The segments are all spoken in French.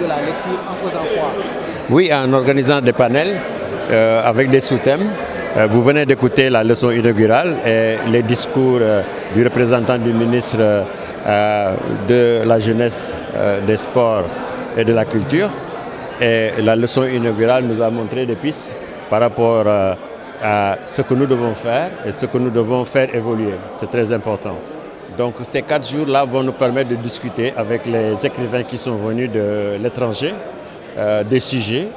de la lecture en faisant quoi? Oui, en organisant des panels avec des sous-thèmes. Vous venez d'écouter la leçon inaugurale et les discours du représentant du ministre de la jeunesse, des sports et de la culture. Et la leçon inaugurale nous a montré des pistes par rapport à ce que nous devons faire et ce que nous devons faire évoluer. C'est très important. Donc ces 4 jours-là vont nous permettre de discuter avec les écrivains qui sont venus de l'étranger, des sujets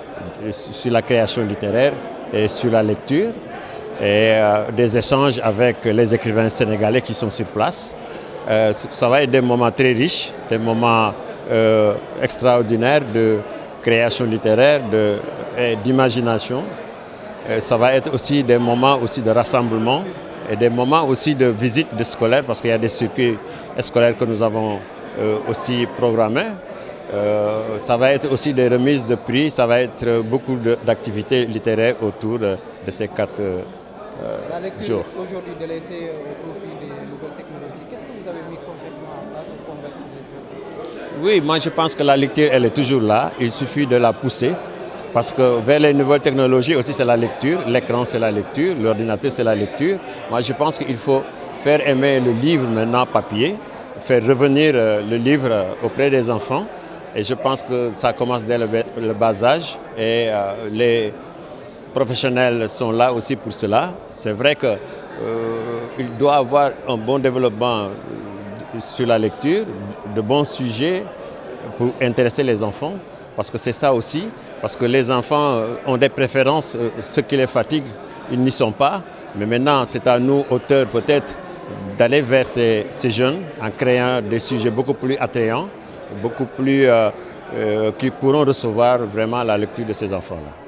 sur la création littéraire et sur la lecture, et des échanges avec les écrivains sénégalais qui sont sur place. Ça va être des moments très riches, des moments extraordinaires de création littéraire, d'imagination. Ça va être aussi des moments aussi de rassemblement et des moments aussi de visite de scolaires, parce qu'il y a des circuits scolaires que nous avons aussi programmés. Ça va être aussi des remises de prix, ça va être beaucoup d'activités littéraires autour de ces 4 La lecture jours. aujourd'hui délaissée au profit des nouvelles technologies. Qu'est-ce que vous avez mis concrètement en place pour convaincre les jeunes? Oui, moi je pense que la lecture, elle est toujours là. Il suffit de la pousser. Parce que vers les nouvelles technologies aussi, c'est la lecture. L'écran, c'est la lecture. L'ordinateur, c'est la lecture. Moi, je pense qu'il faut faire aimer le livre maintenant papier, faire revenir le livre auprès des enfants. Et je pense que ça commence dès le bas âge. Et les professionnels sont là aussi pour cela. C'est vrai qu'il doit avoir un bon développement sur la lecture, de bons sujets pour intéresser les enfants. Parce que c'est ça aussi, parce que les enfants ont des préférences, ce qui les fatigue, ils n'y sont pas. Mais maintenant, c'est à nous, auteurs, peut-être, d'aller vers ces jeunes en créant des sujets beaucoup plus attrayants, beaucoup plus qui pourront recevoir vraiment la lecture de ces enfants-là.